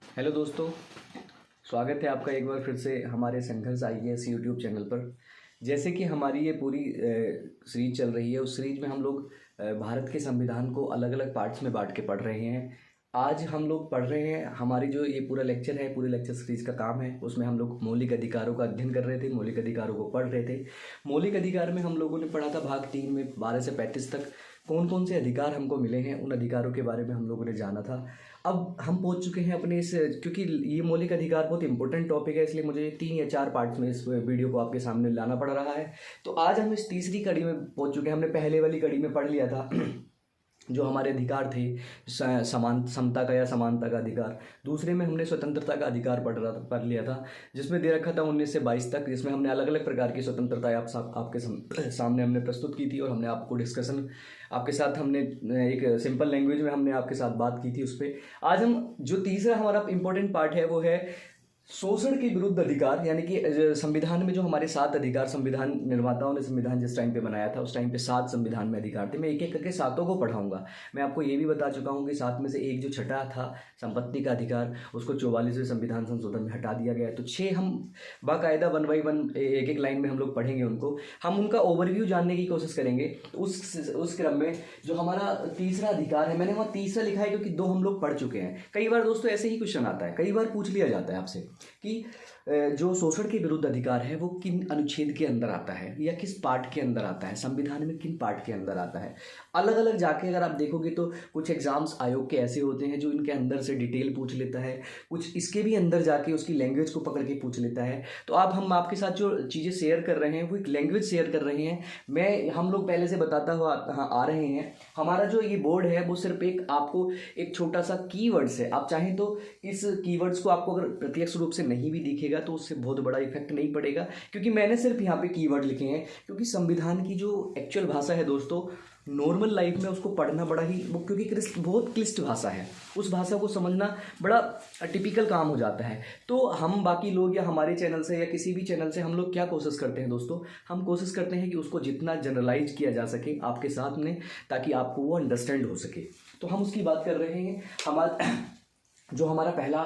Hello दोस्तों, स्वागत है आपका एक बार फिर से हमारे संघर्ष आईएएस यूट्यूब चैनल पर। जैसे कि हमारी ये पूरी सीरीज चल रही है, उस सीरीज में हम लोग भारत के संविधान को अलग अलग पार्ट्स में बांट के पढ़ रहे हैं। आज हम लोग पढ़ रहे हैं, हमारी जो ये पूरा लेक्चर है, पूरे लेक्चर सीरीज का काम है, उसमें हम लोग मौलिक अधिकारों का अध्ययन कर रहे थे, मौलिक अधिकारों को पढ़ रहे थे। मौलिक अधिकार में हम लोगों ने पढ़ा था भाग 3 में 12 से 35 तक कौन कौन से अधिकार हमको मिले हैं, उन अधिकारों के बारे में हम लोगों ने जाना था। अब हम पहुंच चुके हैं अपने इस, क्योंकि ये मौलिक अधिकार बहुत इंपॉर्टेंट टॉपिक है, इसलिए मुझे 3 या 4 पार्ट्स में इस वीडियो को आपके सामने लाना पड़ रहा है। तो आज हम इस तीसरी कड़ी में पहुंच चुके हैं। हमने पहले वाली कड़ी में पढ़ लिया था जो हमारे अधिकार थे, समान समता का या समानता का अधिकार। दूसरे में हमने स्वतंत्रता का अधिकार पढ़ लिया था, जिसमें दे रखा था 19 से 22 तक, जिसमें हमने अलग अलग प्रकार की स्वतंत्रताएं आपके सामने हमने प्रस्तुत की थी और हमने आपको डिस्कशन आपके साथ हमने एक सिंपल लैंग्वेज में हमने आपके साथ बात की थी उस पर। आज हम जो तीसरा हमारा इंपॉर्टेंट पार्ट है वो है शोषण के विरुद्ध अधिकार, यानी कि संविधान में जो हमारे 7 अधिकार, संविधान निर्माताओं ने संविधान जिस टाइम पे बनाया था उस टाइम पे 7 संविधान में अधिकार थे। मैं एक एक करके सातों को पढ़ाऊंगा। मैं आपको ये भी बता चुका हूँ कि 7 में से एक जो छठा था संपत्ति का अधिकार, उसको 44वें संविधान संशोधन में हटा दिया गया है। तो 6 हम बाकायदा 1 बाई 1 एक एक लाइन में हम लोग पढ़ेंगे उनको, हम उनका ओवरव्यू जानने की कोशिश करेंगे। तो उस क्रम में जो हमारा तीसरा अधिकार है, मैंने वहाँ तीसरा लिखा है क्योंकि 2 हम लोग पढ़ चुके हैं। कई बार दोस्तों ऐसे ही क्वेश्चन आता है, कई बार पूछ लिया जाता है आपसे कि जो शोषण के विरुद्ध अधिकार है वो किन अनुच्छेद के अंदर आता है या किस पार्ट के अंदर आता है, संविधान में किन पार्ट के अंदर आता है। अलग अलग जाके अगर आप देखोगे तो कुछ एग्जाम्स आयोग के ऐसे होते हैं जो इनके अंदर से डिटेल पूछ लेता है, कुछ इसके भी अंदर जाके उसकी लैंग्वेज को पकड़ के पूछ लेता है। तो आप हम आपके साथ जो चीज़ें शेयर कर रहे हैं वो एक लैंग्वेज शेयर कर रहे हैं। हम लोग पहले से बताता हुआ आ रहे हैं। हमारा जो ये बोर्ड है वो सिर्फ आपको एक छोटा सा कीवर्ड्स है। आप चाहें तो इस कीवर्ड्स को आपको अगर प्रत्यक्ष रूप से नहीं भी दिखेगा तो उससे बहुत बड़ा इफेक्ट नहीं पड़ेगा, क्योंकि मैंने सिर्फ यहाँ पे कीवर्ड लिखे हैं। क्योंकि संविधान की जो एक्चुअल भाषा है दोस्तों, नॉर्मल लाइफ में उसको पढ़ना बड़ा ही क्योंकि बहुत क्लिष्ट भाषा है, उस भाषा को समझना बड़ा टिपिकल काम हो जाता है। तो हम बाकी लोग या हमारे चैनल से या किसी भी चैनल से हम लोग क्या कोशिश करते हैं दोस्तों, हम कोशिश करते हैं कि उसको जितना जनरलाइज किया जा सके आपके साथ में, ताकि आपको वो अंडरस्टैंड हो सके। तो हम उसकी बात कर रहे हैं। जो हमारा पहला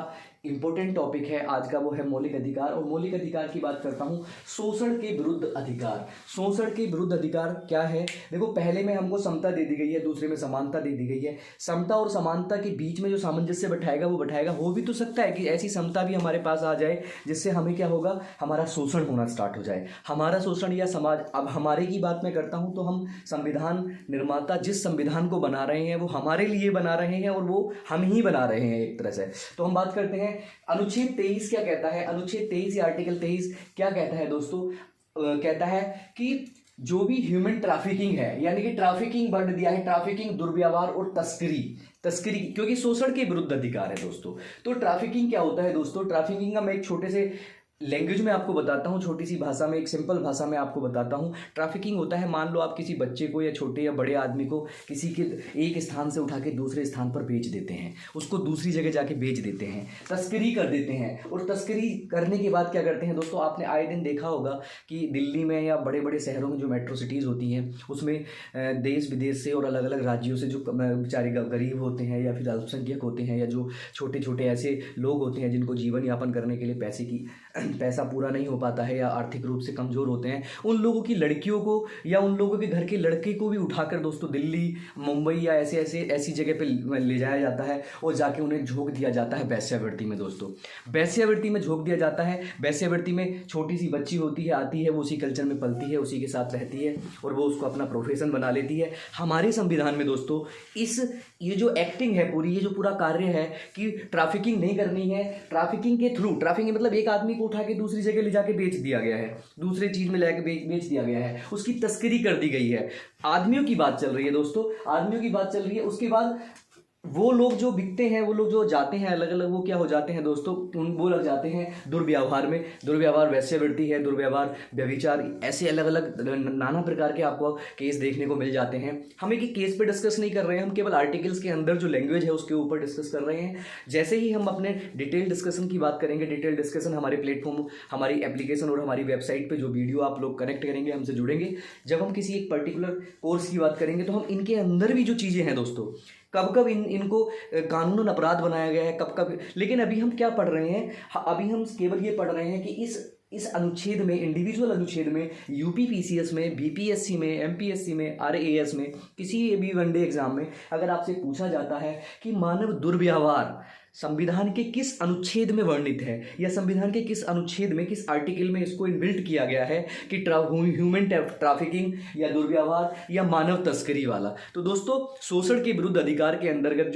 इंपॉर्टेंट टॉपिक है आज का वो है मौलिक अधिकार। और मौलिक अधिकार की बात करता हूँ, शोषण के विरुद्ध अधिकार। शोषण के विरुद्ध अधिकार क्या है? देखो, पहले में हमको समता दे दी गई है, दूसरे में समानता दे दी गई है। समता और समानता के बीच में जो सामंजस्य बैठाएगा वो बैठाएगा। हो भी तो सकता है कि ऐसी समता भी हमारे पास आ जाए जिससे हमें क्या होगा, हमारा शोषण होना स्टार्ट हो जाए। हमारा शोषण या समाज, अब हमारे की बात मैं करता हूँ तो हम संविधान निर्माता जिस संविधान को बना रहे हैं वो हमारे लिए बना रहे हैं और वो हम ही बना रहे हैं एक तरह से। तो हम बात करते हैं अनुच्छेद 23 क्या कहता है। अनुच्छेद 23 या आर्टिकल 23 क्या कहता है दोस्तों? कहता है कि जो भी ह्यूमन ट्रैफिकिंग है, यानी कि ट्रैफिकिंग वर्ड दिया है, ट्रैफिकिंग, दुर्व्यवहार और तस्करी, क्योंकि शोषण के विरुद्ध अधिकार है दोस्तों। तो ट्रैफिकिंग क्या होता है दोस्तों? ट्रैफिकिंग का मैं एक छोटे से लैंग्वेज में आपको बताता हूँ, छोटी सी भाषा में, एक सिंपल भाषा में आपको बताता हूँ। ट्रैफिकिंग होता है, मान लो आप किसी बच्चे को या छोटे या बड़े आदमी को किसी के एक स्थान से उठा के दूसरे स्थान पर बेच देते हैं, उसको दूसरी जगह जाके बेच देते हैं, तस्करी कर देते हैं। और तस्करी करने के बाद क्या करते हैं दोस्तों, आपने आए दिन देखा होगा कि दिल्ली में या बड़े बड़े शहरों में जो मेट्रो सिटीज़ होती हैं उसमें देश विदेश से और अलग अलग राज्यों से जो बेचारे गरीब होते हैं या फिर अल्पसंख्यक होते हैं या जो छोटे छोटे ऐसे लोग होते हैं जिनको जीवन यापन करने के लिए पैसा पूरा नहीं हो पाता है या आर्थिक रूप से कमज़ोर होते हैं, उन लोगों की लड़कियों को या उन लोगों के घर के लड़के को भी उठाकर दोस्तों दिल्ली, मुंबई या ऐसी जगह पे ले जाया जाता है और जाके उन्हें झोंक दिया जाता है वेश्यावृत्ति में दोस्तों। वेश्यावृत्ति में झोंक दिया जाता है। वेश्यावृत्ति में छोटी सी बच्ची होती है, आती है, वो उसी कल्चर में पलती है, उसी के साथ रहती है और वो उसको अपना प्रोफेशन बना लेती है। हमारे संविधान में दोस्तों ये जो एक्टिंग है पूरी, ये जो पूरा कार्य है कि ट्रैफिकिंग नहीं करनी है, ट्रैफिकिंग के थ्रू, ट्रैफिकिंग मतलब एक आदमी को उठा के दूसरी जगह ले जाके बेच दिया गया है, दूसरे चीज में लेके बेच दिया गया है, उसकी तस्करी कर दी गई है। आदमियों की बात चल रही है दोस्तों, आदमियों की बात चल रही है। उसके बाद वो लोग जो बिकते हैं, वो लोग जो जाते हैं अलग अलग, वो क्या हो जाते हैं दोस्तों, वो लग जाते हैं दुर्व्यवहार में। दुर्व्यवहार वेश्यावृत्ति है, दुर्व्यवहार व्यभिचार, ऐसे अलग अलग नाना प्रकार के आपको केस देखने को मिल जाते हैं। हम एक केस पे डिस्कस नहीं कर रहे हैं, हम केवल आर्टिकल्स के अंदर जो लैंग्वेज है उसके ऊपर डिस्कस कर रहे हैं। जैसे ही हम अपने डिटेल डिस्कशन की बात करेंगे, डिटेल डिस्कशन हमारे प्लेटफॉर्म, हमारी एप्लीकेशन और हमारी वेबसाइट पर जो वीडियो आप लोग कनेक्ट करेंगे, हमसे जुड़ेंगे, जब हम किसी एक पर्टिकुलर कोर्स की बात करेंगे तो हम इनके अंदर भी जो चीज़ें हैं दोस्तों, कब कब इनको कानूनन अपराध बनाया गया है, कब कब। लेकिन अभी हम क्या पढ़ रहे हैं, अभी हम केवल ये पढ़ रहे हैं कि इस अनुच्छेद में, इंडिविजुअल अनुच्छेद में, यूपीपीसीएस में, बीपीएससी में, एमपीएससी में, आरएएस में, किसी भी वनडे एग्जाम में अगर आपसे पूछा जाता है कि मानव दुर्व्यवहार संविधान के किस अनुच्छेद में वर्णित है, या संविधान के किस अनुच्छेद में, किस आर्टिकल में इसको इनबिल्ट किया गया है कि ह्यूमन ट्रैफिकिंग या दुर्व्यवहार या मानव तस्करी वाला, तो दोस्तों शोषण के विरुद्ध अधिकार के अंतर्गत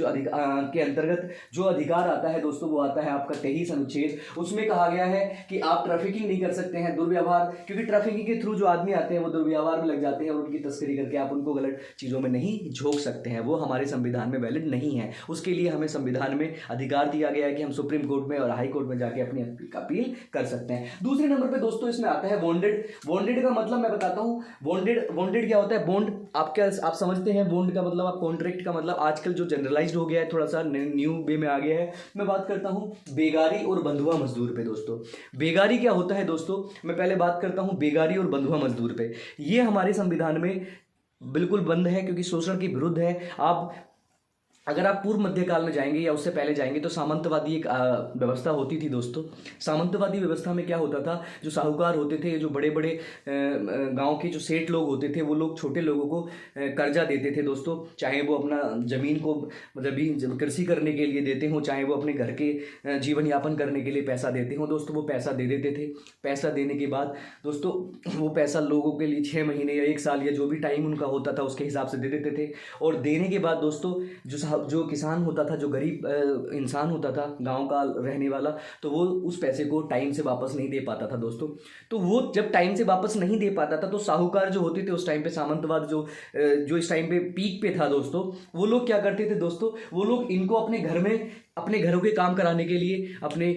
जो अधिकार आता है दोस्तों, वो आता है आपका 23 अनुच्छेद। उसमें कहा गया है कि आप ट्रैफिकिंग नहीं कर सकते हैं, दुर्व्यवहार, क्योंकि ट्रैफिकिंग के थ्रू जो आदमी आते हैं वो दुर्व्यवहार में लग जाते हैं और उनकी तस्करी करके आप उनको गलत चीज़ों में नहीं झोंक सकते हैं, वो हमारे संविधान में वैलिड नहीं है। उसके लिए हमें संविधान में अधिकार दिया गया है कि हम सुप्रीम कोर्ट में और हाई कोर्ट में जाके अपनी अपील कर सकते हैं। दूसरे नंबर पे दोस्तों इसमें आता है बॉन्डेड। बॉन्डेड का मतलब मैं बताता हूं, बॉन्डेड क्या होता है। बॉन्ड आप समझते हैं, बॉन्ड का मतलब, आप कॉन्ट्रैक्ट का मतलब आजकल जो जनरलाइज्ड हो गया है, थोड़ा सा न्यू वे में आ गया है। मैं बात करता हूं बेगारी और बंधुआ मजदूर पे दोस्तों। बेगारी क्या होता है दोस्तों, मैं पहले बात करता हूं बेगारी और बंधुआ मजदूर पे। ये हमारे संविधान में बिल्कुल बंद है, क्योंकि शोषण के विरुद्ध है। अगर आप पूर्व मध्यकाल में जाएंगे या उससे पहले जाएंगे तो सामंतवादी एक व्यवस्था होती थी दोस्तों। सामंतवादी व्यवस्था में क्या होता था, जो साहूकार होते थे, जो बड़े बड़े गांव के जो सेठ लोग होते थे, वो लोग छोटे लोगों को कर्जा देते थे दोस्तों, चाहे वो अपना ज़मीन को मतलब कृषि करने के लिए देते हों, चाहे वो अपने घर के जीवन यापन करने के लिए पैसा देते हों दोस्तों, वो पैसा दे देते थे। पैसा देने के बाद दोस्तों वो पैसा लोगों के लिए 6 महीने या 1 साल या जो भी टाइम उनका होता था उसके हिसाब से दे देते थे। और देने के बाद दोस्तों जो किसान होता था, जो गरीब इंसान होता था गांव का रहने वाला, तो वो उस पैसे को टाइम से वापस नहीं दे पाता था दोस्तों। तो वो जब टाइम से वापस नहीं दे पाता था तो साहूकार जो होते थे उस टाइम पे, सामंतवाद जो इस टाइम पे पीक पे था दोस्तों, वो लोग क्या करते थे दोस्तों, वो लोग इनको अपने घरों के काम कराने के लिए, अपने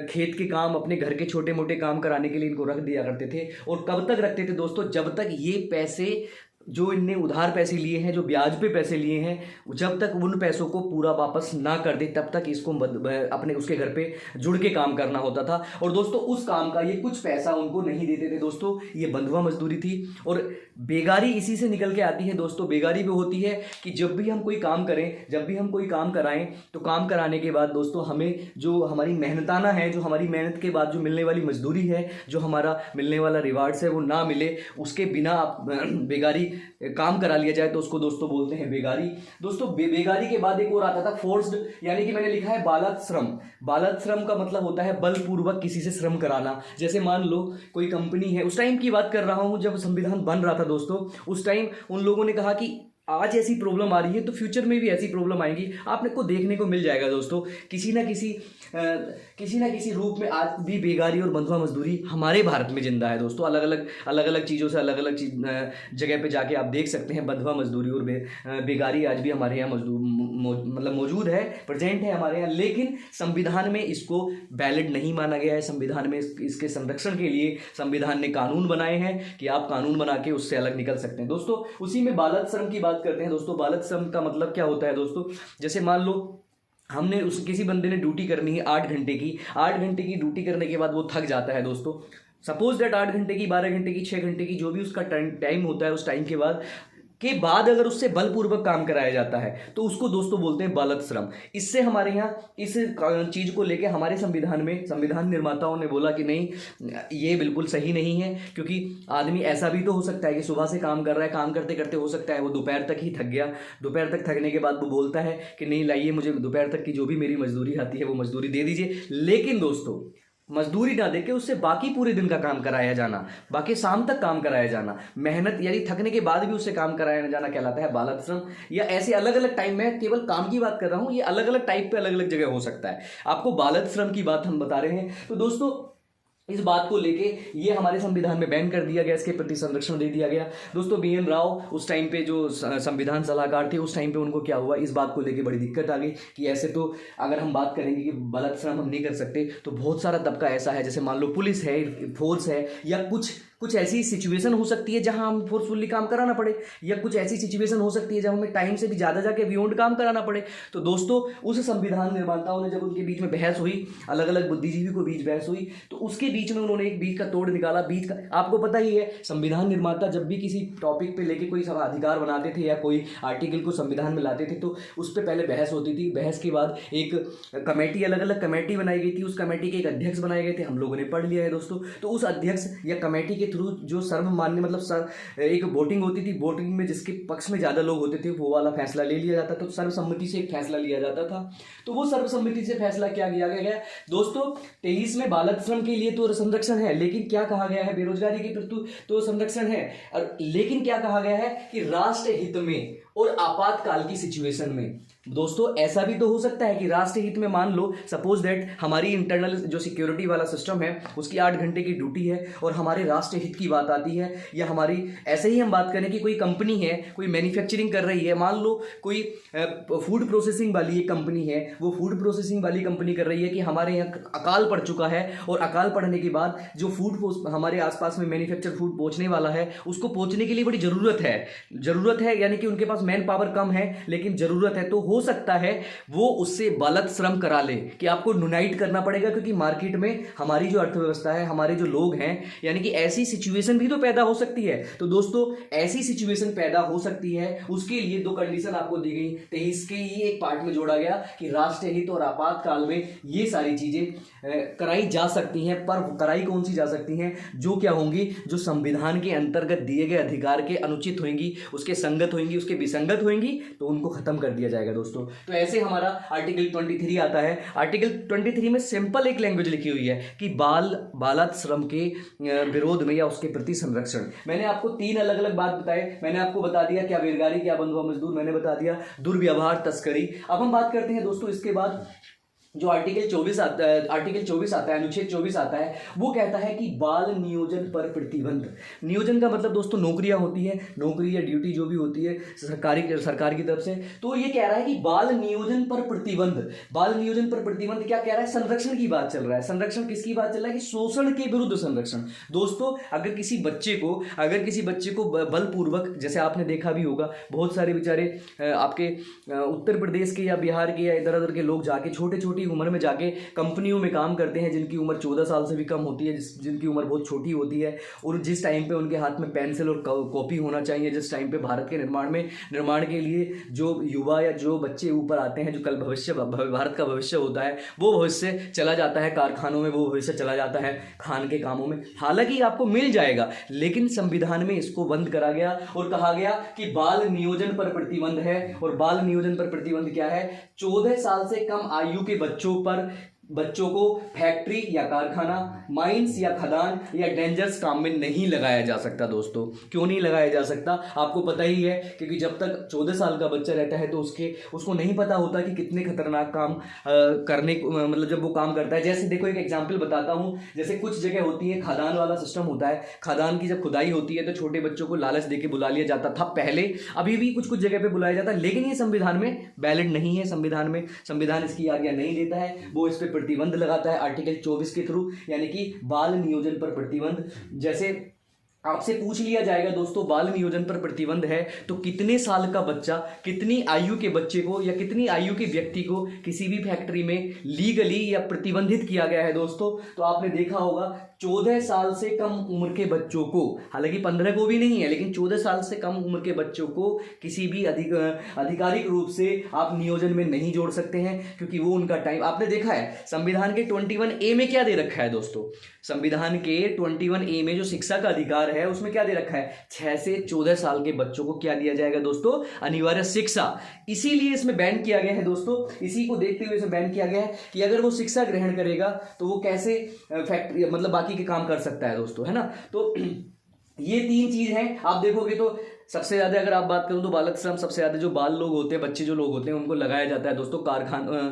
खेत के काम, अपने घर के छोटे मोटे काम कराने के लिए इनको रख दिया करते थे। और कब तक रखते थे दोस्तों, जब तक ये पैसे जो इनने उधार पैसे लिए हैं, जो ब्याज पे पैसे लिए हैं, जब तक उन पैसों को पूरा वापस ना कर दे तब तक इसको अपने उसके घर पे जुड़ के काम करना होता था। और दोस्तों उस काम का ये कुछ पैसा उनको नहीं देते थे दोस्तों, ये बंधुआ मजदूरी थी। और बेगारी इसी से निकल के आती है दोस्तों। बेगारी वो होती है कि जब भी हम कोई काम करें, जब भी हम कोई काम कराएं, तो काम कराने के बाद दोस्तों हमें जो हमारी मेहनताना है, जो हमारी मेहनत के बाद जो मिलने वाली मजदूरी है, जो हमारा मिलने वाला रिवार्ड्स है, वो ना मिले, उसके बिना बेगारी काम करा लिया जाए तो उसको दोस्तों बोलते हैं बेगारी। दोस्तों बेगारी के बाद एक और आता था फोर्स्ड, यानी कि मैंने लिखा है बालक श्रम। बालक श्रम का मतलब होता है बलपूर्वक किसी से श्रम कराना। जैसे मान लो कोई कंपनी है, उस टाइम की बात कर रहा हूं जब संविधान बन रहा था दोस्तों, उस टाइम उन लोगों ने कहा कि आज ऐसी प्रॉब्लम आ रही है तो फ्यूचर में भी ऐसी प्रॉब्लम आएगी, आपने को देखने को मिल जाएगा दोस्तों। किसी ना किसी रूप में आज भी बेगारी और बंधुआ मजदूरी हमारे भारत में जिंदा है दोस्तों। अलग अलग चीज़ों से अलग अलग जगह पे जाके आप देख सकते हैं बंधुआ मजदूरी और बेगारी आज भी हमारे यहाँ मतलब मौजूद है, प्रेजेंट है हमारे यहाँ। लेकिन संविधान में इसको वैलिड नहीं माना गया है। संविधान में इसके संरक्षण के लिए संविधान ने कानून बनाए हैं कि आप कानून बना के उससे अलग निकल सकते हैं दोस्तों। उसी में बालक श्रम की बात करते हैं दोस्तों। बालक श्रम का मतलब क्या होता है दोस्तों, जैसे मान लो हमने किसी बंदे ने ड्यूटी करनी है 8 घंटे की, 8 घंटे की ड्यूटी करने के बाद वो थक जाता है दोस्तों। सपोज दैट 8 घंटे की, 12 घंटे की, 6 घंटे की, जो भी उसका टाइम होता है, उस टाइम के बाद अगर उससे बलपूर्वक काम कराया जाता है तो उसको दोस्तों बोलते हैं बालक श्रम। इससे हमारे यहाँ इस चीज़ को लेके हमारे संविधान निर्माताओं ने बोला कि नहीं, ये बिल्कुल सही नहीं है, क्योंकि आदमी ऐसा भी तो हो सकता है कि सुबह से काम कर रहा है, काम करते करते हो सकता है वो दोपहर तक ही थक गया, दोपहर तक थकने के बाद वो बोलता है कि नहीं लाइए, मुझे दोपहर तक की जो भी मेरी मजदूरी आती है वो मजदूरी दे दीजिए। लेकिन दोस्तों मजदूरी ना देके उससे बाकी पूरे दिन का काम कराया जाना, बाकी शाम तक काम कराया जाना, मेहनत यानी थकने के बाद भी उससे काम कराया जाना कहलाता है बालक श्रम। या ऐसे अलग अलग टाइम में, केवल काम की बात कर रहा हूं, ये अलग अलग टाइप पे अलग अलग जगह हो सकता है। आपको बालक श्रम की बात हम बता रहे हैं। तो दोस्तों इस बात को लेके ये हमारे संविधान में बैन कर दिया गया, इसके प्रति संरक्षण दे दिया गया दोस्तों। BN राव उस टाइम पे जो संविधान सलाहकार थे, उस टाइम पे उनको क्या हुआ, इस बात को लेके बड़ी दिक्कत आ गई कि ऐसे तो अगर हम बात करेंगे कि बालक श्रम हम नहीं कर सकते, तो बहुत सारा तबका ऐसा है, जैसे मान लो पुलिस है, फोर्स है, या कुछ ऐसी सिचुएशन हो सकती है जहां हम फोर्सफुली काम कराना पड़े, या कुछ ऐसी सिचुएशन हो सकती है जब हमें टाइम से भी ज़्यादा जाके बियॉन्ड काम कराना पड़े। तो दोस्तों उस संविधान निर्माताओं ने जब उनके बीच में बहस हुई, अलग अलग बुद्धिजीवी को बीच बहस हुई, तो उसके बीच में उन्होंने एक बीच का तोड़ निकाला। बीच का आपको पता ही है, संविधान निर्माता जब भी किसी टॉपिक पे लेके कोई अधिकार बनाते थे या कोई आर्टिकल को संविधान में लाते थे तो उस पर पहले बहस होती थी। बहस के बाद एक कमेटी, अलग अलग कमेटी बनाई गई थी, उस कमेटी के एक अध्यक्ष बनाए गए थे, हम लोगों ने पढ़ लिया है दोस्तों। तो उस अध्यक्ष या कमेटी के थ्रू जो सर्वमान्य मतलब एक वोटिंग होती थी, वोटिंग में जिसके पक्ष में ज़्यादा लोग होते थे वो वाला फैसला ले लिया जाता था, तो सर्वसम्मति से एक फैसला लिया जाता था। तो वो सर्वसम्मति से फैसला क्या किया गया दोस्तों, 23 में बाल श्रम के लिए तो संरक्षण है, लेकिन क्या कहा गया है, बेरोजगारी के प्रति तो संरक्षण है, और लेकिन क्या कहा गया है कि राष्ट्र हित में और आपातकाल की सिचुएशन में। दोस्तों ऐसा भी तो हो सकता है कि राष्ट्र हित में मान लो सपोज दैट हमारी इंटरनल जो सिक्योरिटी वाला सिस्टम है उसकी 8 घंटे की ड्यूटी है और हमारे राष्ट्र हित की बात आती है, या हमारी ऐसे ही हम बात करें कि कोई कंपनी है, कोई मैन्युफैक्चरिंग कर रही है, मान लो कोई फूड प्रोसेसिंग वाली एक कंपनी है, वो फूड प्रोसेसिंग वाली कंपनी कर रही है कि हमारे यहाँ अकाल पड़ चुका है और अकाल पड़ने के बाद जो फूड हमारे आसपास में मैन्युफैक्चर फूड पहुँचने वाला है उसको पहुँचने के लिए बड़ी ज़रूरत है, यानी कि उनके पास मैन पावर कम है लेकिन ज़रूरत है, तो हो सकता है वो उससे बालक श्रम करा ले कि आपको यूनाइट करना पड़ेगा, क्योंकि मार्केट में हमारी जो अर्थव्यवस्था है, हमारे जो लोग हैं, यानी कि ऐसी सिचुएशन भी तो पैदा हो सकती है। तो दोस्तों ऐसी सिचुएशन पैदा हो सकती है, उसके लिए 2 कंडीशन आपको दी गई, 23 के ही एक पार्ट में जोड़ा गया कि राष्ट्रीय हित और आपातकाल में ये सारी चीजें कराई जा सकती हैं, पर कराई कौन सी जा सकती हैं, जो क्या होंगी, जो संविधान के अंतर्गत दिए गए अधिकार के अनुचित होंगी, उसके संगत होंगी, उसके विसंगत होंगी, तो उनको खत्म कर दिया जाएगा दोस्तों। तो ऐसे हमारा आर्टिकल 23 आता है। आर्टिकल 23 में सिंपल एक लैंग्वेज लिखी हुई है कि बाल श्रम के विरोध में या उसके प्रति संरक्षण। मैंने आपको 3 अलग अलग बात बताए, मैंने आपको बता दिया क्या बेरोजगारी, क्या बंधुआ मजदूर, मैंने बता दिया दुर्व्यवहार, तस्करी। अब हम बात करते हैं दोस्तों इसके बाद जो आर्टिकल 24 आता है, अनुच्छेद 24 आता है, वो कहता है कि बाल नियोजन पर प्रतिबंध। नियोजन का मतलब दोस्तों नौकरियां होती है, नौकरी या ड्यूटी जो भी होती है सरकार की तरफ से, तो ये कह रहा है कि बाल नियोजन पर प्रतिबंध। बाल नियोजन पर प्रतिबंध क्या कह रहा है, संरक्षण की बात चल रहा है। संरक्षण किसकी बात चल रहा है कि शोषण के विरुद्ध संरक्षण। दोस्तों अगर किसी बच्चे को बलपूर्वक, जैसे आपने देखा भी होगा बहुत सारे बेचारे आपके उत्तर प्रदेश के या बिहार के या इधर उधर के लोग जाके छोटी उम्र में जाके कंपनियों में काम करते हैं जिनकी उम्र 14 साल से भी कम होती है, जिनकी उम्र बहुत छोटी होती है, और जिस टाइम पे उनके हाथ में पेंसिल और कॉपी होना चाहिए, जिस टाइम पे भारत के निर्माण के लिए जो युवा या जो बच्चे ऊपर आते हैं, जो कल भारत का भविष्य होता है, वो भविष्य चला जाता है कारखानों में, वो भविष्य चला जाता है खान के कामों में। हालांकि आपको मिल जाएगा, लेकिन संविधान में इसको बंद करा गया और कहा गया कि बाल नियोजन पर प्रतिबंध है। और बाल नियोजन पर प्रतिबंध क्या है, 14 साल से कम आयु के बच्चों को फैक्ट्री या कारखाना, माइंस या खदान या डेंजरस काम में नहीं लगाया जा सकता। दोस्तों क्यों नहीं लगाया जा सकता, आपको पता ही है, क्योंकि जब तक 14 साल का बच्चा रहता है तो उसको नहीं पता होता कि कितने खतरनाक काम करने मतलब जब वो काम करता है। जैसे देखो एक एग्जाम्पल बताता हूँ, जैसे कुछ जगह होती है खादान वाला सिस्टम होता है, खादान की जब खुदाई होती है तो छोटे बच्चों को लालच देके बुला लिया जाता था पहले, अभी भी कुछ जगह पे बुलाया जाता है, लेकिन ये संविधान में वैलिड नहीं है। संविधान इसकी आज्ञा नहीं देता है, वो इस पर प्रतिबंध लगाता है आर्टिकल 24 के थ्रू, यानी कि बाल नियोजन पर प्रतिबंध। जैसे आपसे पूछ लिया जाएगा दोस्तों बाल नियोजन पर प्रतिबंध है तो कितने साल का बच्चा, कितनी आयु के बच्चे को या कितनी आयु के व्यक्ति को किसी भी फैक्ट्री में लीगली या प्रतिबंधित किया गया है दोस्तों। तो आपने देखा होगा 14 साल से कम उम्र के बच्चों को, हालांकि 15 को भी नहीं है, लेकिन 14 साल से कम उम्र के बच्चों को किसी भी आधिकारिक रूप से आप नियोजन में नहीं जोड़ सकते हैं, क्योंकि वो उनका टाइम, आपने देखा है संविधान के 21A में क्या दे रखा है दोस्तों, संविधान के 21A में जो शिक्षा का अधिकार है उसमें क्या दे रखा है, 6 से 14 साल के बच्चों को क्या दिया जाएगा दोस्तों, अनिवार्य शिक्षा। इसीलिए इसमें बैन किया गया है दोस्तों, इसी को देखते हुए इसमें बैन किया गया है कि अगर वो शिक्षा ग्रहण करेगा तो वो कैसे फैक्ट्री मतलब बाकी के काम कर सकता है दोस्तों, है ना। तो ये 3 चीज हैं, आप देखोगे तो सबसे ज़्यादा अगर आप बात करूं तो बालक श्रम सबसे ज़्यादा जो बाल लोग होते हैं, बच्चे जो लोग होते हैं, उनको लगाया जाता है दोस्तों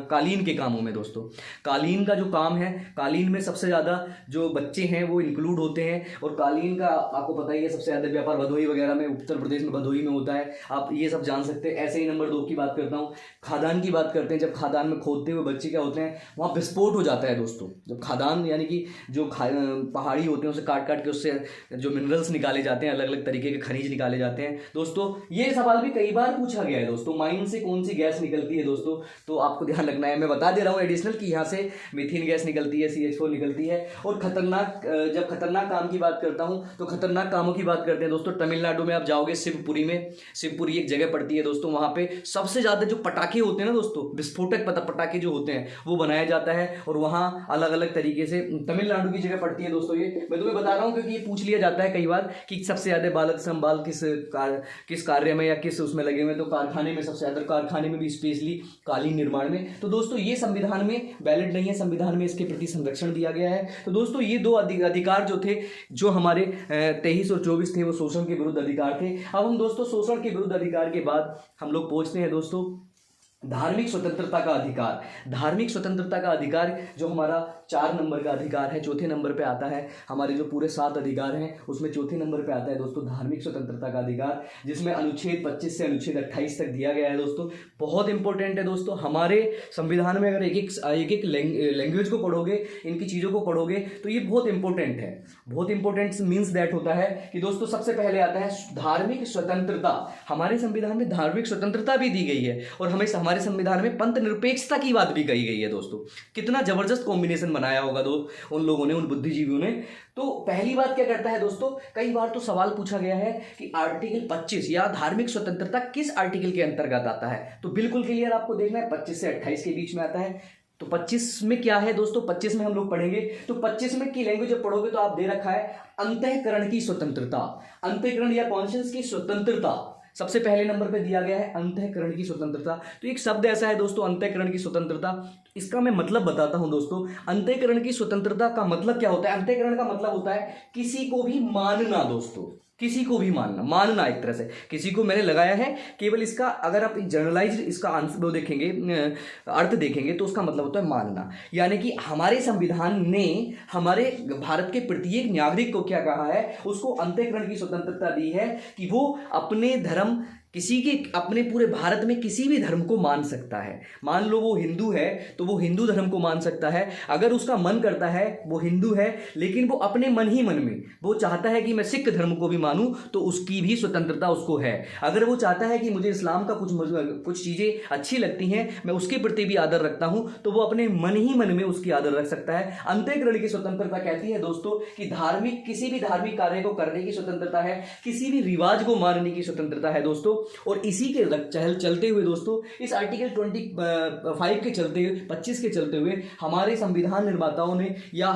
कालीन के कामों में। दोस्तों कालीन का जो काम है, कालीन में सबसे ज़्यादा जो बच्चे हैं वो इंक्लूड होते हैं। और कालीन का आपको पता ही है सबसे ज़्यादा व्यापार भदोही वगैरह में, उत्तर प्रदेश में भदोही में होता है, आप ये सब जान सकते हैं। ऐसे ही नंबर 2 की बात करता हूँ, खादान की बात करते हैं। जब खादान में खोदते हुए बच्चे क्या होते हैं, वहाँ विस्फोट हो जाता है दोस्तों। जब खादान यानी कि जो पहाड़ी होते हैं उसे काट काट के उससे जो मिनरल्स निकाले जाते हैं, अलग अलग तरीके के खनिज निकाले जाते हैं। दोस्तों ये सवाल भी कई बार पूछा गया है दोस्तों, माइन से कौन सी गैस निकलती है दोस्तों, तो आपको ध्यान रखना है। मैं बता दे रहा हूँ एडिशनल कि यहाँ से मीथेन गैस निकलती है, CH4 निकलती है। और खतरनाक, जब खतरनाक काम की बात करता हूँ तो खतरनाक कामों की बात करते हैं दोस्तों। तमिलनाडु में आप जाओगे, शिवपुरी में, शिवपुरी एक जगह पड़ती है दोस्तों, वहाँ पे सबसे ज़्यादा जो पटाखे होते हैं ना दोस्तों, विस्फोटक पटाखे जो होते हैं वो बनाया जाता है। और वहाँ अलग अलग तरीके से, तमिलनाडु की जगह पड़ती है दोस्तों। ये मैं तुम्हें बता रहा हूँ क्योंकि ये पूछ लिया जाता है कई बार कि सबसे ज़्यादा बालक श्रम बाल किस कार्य में या किस उसमें लगे हुए, तो कारखाने में सबसे ज़्यादा, कारखाने में भी स्पेशली कालीन निर्माण में। तो दोस्तों ये संविधान में वैलिड नहीं है, संविधान में इसके प्रति संरक्षण दिया गया है। तो दोस्तों ये दो अधिकार जो थे, जो हमारे 23 और 24 थे, वो शोषण के विरुद्ध अधिकार थे। अब हम दोस्तों शोषण के विरुद्ध अधिकार के बाद हम लोग पहुंचते हैं दोस्तों धार्मिक स्वतंत्रता का अधिकार। धार्मिक स्वतंत्रता का अधिकार जो हमारा 4 नंबर का अधिकार है, चौथे नंबर पे आता है। हमारे जो पूरे 7 अधिकार हैं उसमें चौथे नंबर पे आता है दोस्तों धार्मिक स्वतंत्रता का अधिकार, जिसमें अनुच्छेद 25 से अनुच्छेद 28 तक दिया गया है दोस्तों। बहुत इंपॉर्टेंट है दोस्तों। हमारे संविधान में अगर एक एक लैंग्वेज को पढ़ोगे, इनकी चीज़ों को पढ़ोगे तो ये बहुत इंपॉर्टेंट है। बहुत इंपॉर्टेंट मीन्स दैट होता है कि दोस्तों सबसे पहले आता है धार्मिक स्वतंत्रता। हमारे संविधान में धार्मिक स्वतंत्रता भी दी गई है और हमारे संविधान में पंथ निरपेक्षता की बात भी कही गई है दोस्तों। कितना जबरदस्त कॉम्बिनेशन बनाया होगा उन लोगों ने, उन बुद्धिजीवियों ने। तो पहली बात क्या करता है दोस्तों, कई बार तो सवाल पूछा गया है कि आर्टिकल 25 या धार्मिक स्वतंत्रता किस आर्टिकल के अंतर्गत आता है, तो बिल्कुल क्लियर आपको देखना है, 25 से 28 के बीच में आता है। तो 25 में क्या है दोस्तों, 25 में हम लोग पढ़ेंगे। तो 25 में की लैंग्वेज जब पढ़ोगे तो आप दे रखा है अंतःकरण की स्वतंत्रता, अंतःकरण या कॉन्शियस की स्वतंत्रता सबसे पहले नंबर पे दिया गया है, अंतःकरण की स्वतंत्रता। तो एक शब्द ऐसा है दोस्तों अंतःकरण की स्वतंत्रता, इसका मैं मतलब बताता हूं दोस्तों। अंतःकरण की स्वतंत्रता का मतलब क्या होता है, अंतःकरण का मतलब होता है किसी को भी मानना दोस्तों, किसी को भी मानना एक तरह से। किसी को मैंने लगाया है केवल, इसका अगर आप जनरलाइज इसका आंसर वो देखेंगे, अर्थ देखेंगे तो उसका मतलब होता है मानना। यानी कि हमारे संविधान ने हमारे भारत के प्रत्येक नागरिक को क्या कहा है, उसको अंतःकरण की स्वतंत्रता दी है कि वो अपने धर्म, किसी के, अपने पूरे भारत में किसी भी धर्म को मान सकता है। मान लो वो हिंदू है तो वो हिंदू धर्म को मान सकता है। अगर उसका मन करता है, वो हिंदू है लेकिन वो अपने मन ही मन में वो चाहता है कि मैं सिख धर्म को भी मानूं, तो उसकी भी स्वतंत्रता उसको है। अगर वो चाहता है कि मुझे इस्लाम का कुछ चीज़ें अच्छी लगती हैं, मैं उसके प्रति भी आदर रखता हूं, तो वो अपने मन ही मन में उसकी आदर रख सकता है। अंतःकरण की स्वतंत्रता कहती है दोस्तों कि किसी भी धार्मिक कार्य को करने की स्वतंत्रता है, किसी भी रिवाज को मानने की स्वतंत्रता है दोस्तों। और इसी के चलते हुए दोस्तों, इस आर्टिकल 25 के चलते हुए, 25 के चलते हुए हमारे संविधान निर्माताओं ने या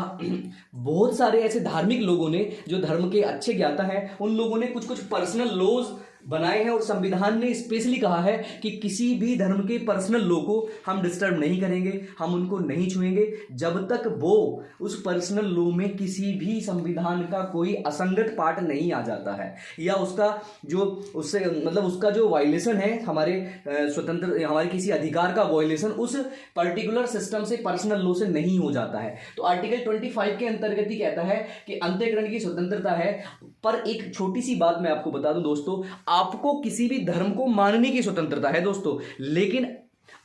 बहुत सारे ऐसे धार्मिक लोगों ने जो धर्म के अच्छे ज्ञाता हैं, उन लोगों ने कुछ कुछ पर्सनल लॉज बनाए हैं। और संविधान ने स्पेशली कहा है कि किसी भी धर्म के पर्सनल लॉ को हम डिस्टर्ब नहीं करेंगे, हम उनको नहीं छुएंगे जब तक वो उस पर्सनल लॉ में किसी भी संविधान का कोई असंगत पार्ट नहीं आ जाता है, या उसका जो उससे मतलब उसका जो वायलेशन है, हमारे स्वतंत्र, हमारे किसी अधिकार का वायलेशन उस पर्टिकुलर सिस्टम से, पर्सनल लॉ से नहीं हो जाता है। तो आर्टिकल 25 के अंतर्गत ही कहता है कि अंतःकरण की स्वतंत्रता है। पर एक छोटी सी बात मैं आपको बता दूं दोस्तों, आपको किसी भी धर्म को मानने की स्वतंत्रता है दोस्तों, लेकिन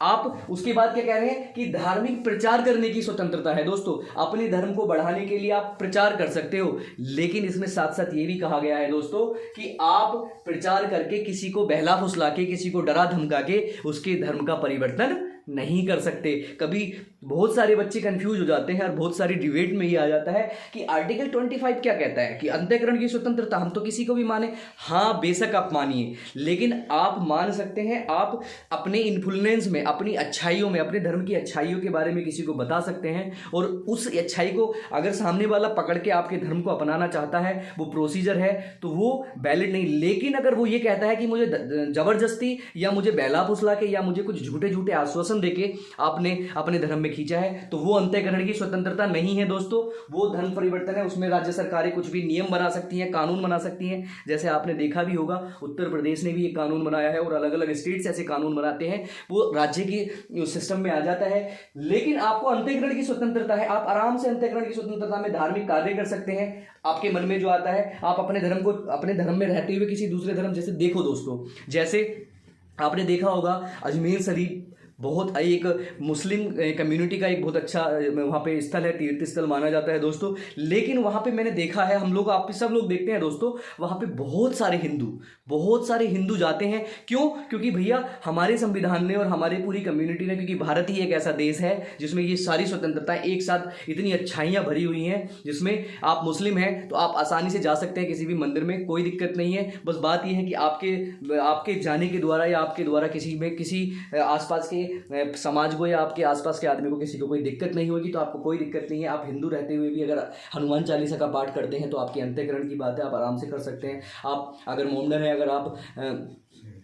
आप उसके बाद क्या कह रहे हैं कि धार्मिक प्रचार करने की स्वतंत्रता है दोस्तों। अपने धर्म को बढ़ाने के लिए आप प्रचार कर सकते हो, लेकिन इसमें साथ साथ ये भी कहा गया है दोस्तों कि आप प्रचार करके किसी को बहला फुसला के, किसी को डरा धमका के उसके धर्म का परिवर्तन नहीं कर सकते। कभी बहुत सारे बच्चे कंफ्यूज हो जाते हैं और बहुत सारी डिबेट में ये आ जाता है कि आर्टिकल 25 क्या कहता है कि अंतःकरण की स्वतंत्रता, हम तो किसी को भी माने। हाँ बेशक आप मानिए, लेकिन आप मान सकते हैं, आप अपने इन्फ्लुएंस में, अपनी अच्छाइयों में, अपने धर्म की अच्छाइयों के बारे में किसी को बता सकते हैं, और उस अच्छाई को अगर सामने वाला पकड़ के आपके धर्म को अपनाना चाहता है, वो प्रोसीजर है, तो वो वैलिड नहीं। लेकिन अगर वो ये कहता है कि मुझे जबरदस्ती या मुझे बहला फुसला के या मुझे कुछ झूठे झूठे आश्वासन आश्वासन देके आपने अपने धर्म में खींचा है, तो वो अंतःकरण की स्वतंत्रता नहीं है दोस्तों, वो धर्म परिवर्तन है। उसमें राज्य सरकारें कुछ भी नियम बना सकती हैं, कानून बना सकती हैं। जैसे आपने देखा भी होगा, उत्तर प्रदेश ने भी एक कानून बनाया है और अलग अलग स्टेट्स ऐसे कानून बनाते हैं, वो राज्य के सिस्टम में आ जाता है। लेकिन आपको अंतःकरण की स्वतंत्रता है, आप आराम से अंतःकरण की स्वतंत्रता में धार्मिक कार्य कर सकते हैं। आपके मन में जो आता है, आप अपने धर्म को, अपने धर्म में रहते हुए किसी दूसरे धर्म, जैसे देखो दोस्तों, जैसे आपने देखा होगा अजमेर शरीफ बहुत एक मुस्लिम कम्युनिटी का एक बहुत अच्छा वहाँ पे स्थल है, तीर्थ स्थल माना जाता है दोस्तों। लेकिन वहाँ पे मैंने देखा है, हम लोग, आप सब लोग देखते हैं दोस्तों, वहाँ पे बहुत सारे हिंदू जाते हैं। क्यों? क्योंकि भैया हमारे संविधान ने और हमारी पूरी कम्युनिटी ने, क्योंकि भारत ही एक ऐसा देश है जिसमें ये सारी स्वतंत्रताएं एक साथ इतनी अच्छाइयाँ भरी हुई हैं, जिसमें आप मुस्लिम हैं तो आप आसानी से जा सकते हैं किसी भी मंदिर में, कोई दिक्कत नहीं है। बस बात यह है कि आपके जाने के द्वारा या आपके द्वारा किसी आसपास के समाज को या आपके आसपास के आदमी को, किसी को कोई दिक्कत नहीं होगी, तो आपको कोई दिक्कत नहीं है। आप हिंदू रहते हुए भी अगर हनुमान चालीसा का पाठ करते हैं तो आपके अंतःकरण की बात है, आप आराम से कर सकते हैं। आप अगर मोमडन है, अगर आप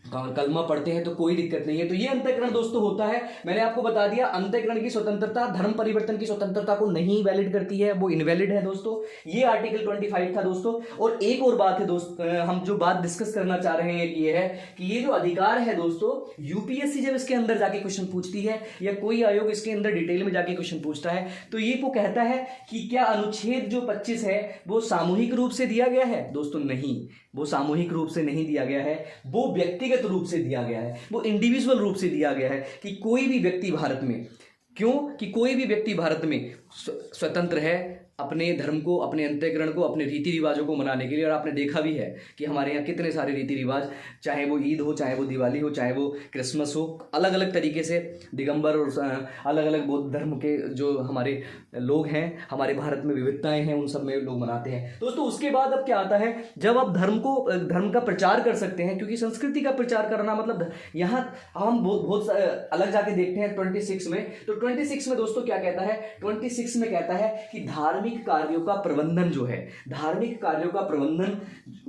कलमा पढ़ते हैं तो कोई दिक्कत नहीं है। तो ये अंतःकरण दोस्तों होता है। मैंने आपको बता दिया, अंतःकरण की स्वतंत्रता धर्म परिवर्तन की स्वतंत्रता को नहीं वैलिड करती है, वो इनवैलिड है दोस्तों। ये आर्टिकल 25 था दोस्तों। और एक और बात है दोस्तों, हम जो बात डिस्कस करना चाह रहे हैं ये है कि ये जो अधिकार है दोस्तों, यूपीएससी जब इसके अंदर जाके क्वेश्चन पूछती है या कोई आयोग इसके अंदर डिटेल में जाके क्वेश्चन पूछता है, तो ये वो कहता है कि क्या अनुच्छेद जो 25 है वो सामूहिक रूप से दिया गया है? दोस्तों नहीं, वो सामूहिक रूप से नहीं दिया गया है, वो व्यक्तिगत रूप से दिया गया है, वो इंडिविजुअल रूप से दिया गया है कि कोई भी व्यक्ति भारत में, क्यों कि कोई भी व्यक्ति भारत में स्वतंत्र है अपने धर्म को, अपने अंतःकरण को, अपने रीति रिवाजों को मनाने के लिए। और आपने देखा भी है कि हमारे यहाँ कितने सारे रीति रिवाज, चाहे वो ईद हो, चाहे वो दिवाली हो, चाहे वो क्रिसमस हो, अलग अलग तरीके से दिगंबर और अलग अलग बौद्ध धर्म के जो हमारे लोग हैं, हमारे भारत में विविधताएं हैं, उन सब में लोग मनाते हैं दोस्तों। उसके बाद अब क्या आता है, जब आप धर्म का प्रचार कर सकते हैं, क्योंकि संस्कृति का प्रचार करना मतलब, यहाँ हम बहुत अलग जाके देखते हैं 26 में। तो 26 में दोस्तों क्या कहता है, 26 में कहता है कि धार्मिक कार्यों का प्रबंधन जो है, धार्मिक कार्यों का प्रबंधन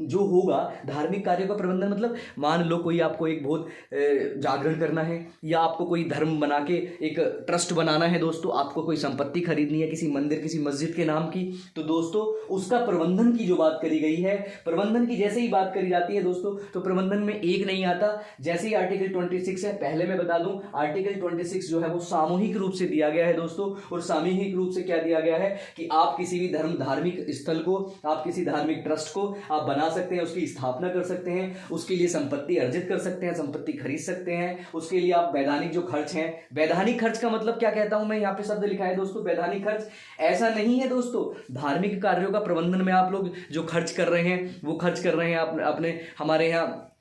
जो होगा, धार्मिक कार्यों का प्रबंधन मतलब मान लो कोई आपको एक बहुत जागरण करना है, या आपको कोई धर्म बना के एक ट्रस्ट बनाना है दोस्तों, आपको कोई संपत्ति खरीदनी है किसी मंदिर, किसी मस्जिद के नाम की, तो दोस्तों उसका प्रबंधन की जो बात करी गई है, प्रबंधन की जैसे ही बात करी जाती है दोस्तों, तो प्रबंधन में एक नहीं आता। जैसे ही आर्टिकल 26 है, पहले मैं बता दूं, आर्टिकल 26 जो है वो सामूहिक रूप से दिया गया है दोस्तों। और सामूहिक रूप से क्या दिया गया है कि आप किसी भी धार्मिक स्थल को, आप किसी धार्मिक ट्रस्ट को आप बना सकते हैं, उसकी स्थापना कर सकते हैं, उसके लिए संपत्ति अर्जित कर सकते हैं, संपत्ति खरीद सकते हैं, उसके लिए आप वैधानिक जो खर्च हैं, वैधानिक खर्च का मतलब क्या कहता हूं मैं, यहाँ पे शब्द लिखा है दोस्तों, वैधानिक खर्च ऐसा नहीं है दोस्तों, धार्मिक कार्यों का प्रबंधन में आप लोग जो खर्च कर रहे हैं, वो खर्च कर रहे हैं अपने हमारे यहाँ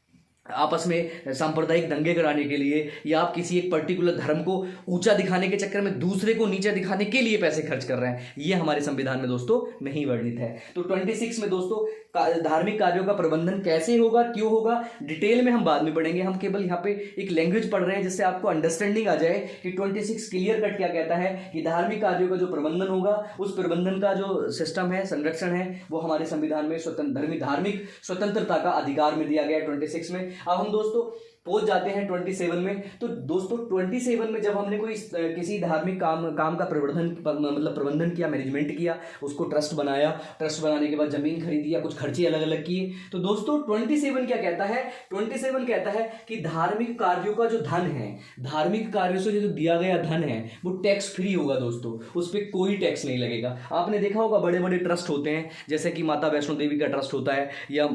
आपस में सांप्रदायिक दंगे कराने के लिए, या आप किसी एक पर्टिकुलर धर्म को ऊंचा दिखाने के चक्कर में दूसरे को नीचा दिखाने के लिए पैसे खर्च कर रहे हैं, ये हमारे संविधान में दोस्तों नहीं वर्णित है। तो 26 में दोस्तों धार्मिक कार्यों का प्रबंधन कैसे होगा, क्यों होगा, डिटेल में हम बाद में पढ़ेंगे। हम केवल यहाँ पे एक लैंग्वेज पढ़ रहे हैं जिससे आपको अंडरस्टैंडिंग आ जाए कि 26 क्लियर कट क्या कहता है कि धार्मिक कार्यों का जो प्रबंधन होगा, उस प्रबंधन का जो सिस्टम है, संरक्षण है, वो हमारे संविधान में धार्मिक स्वतंत्रता का अधिकार में दिया गया है 26 में। अब हम दोस्तों पहुंच जाते हैं 27 में। तो दोस्तों 27 में जब हमने कोई किसी धार्मिक काम का प्रबंधन किया, मैनेजमेंट किया, उसको ट्रस्ट बनाया, ट्रस्ट बनाने के बाद जमीन खरीदी या कुछ खर्चे अलग अलग किए, तो दोस्तों 27 क्या कहता है, 27 कहता है कि धार्मिक कार्यों का जो धन है, धार्मिक कार्यों से जो दिया गया धन है वो टैक्स फ्री होगा दोस्तों, उस पर कोई टैक्स नहीं लगेगा। आपने देखा होगा बड़े बड़े ट्रस्ट होते हैं, जैसे कि माता वैष्णो देवी का ट्रस्ट होता है या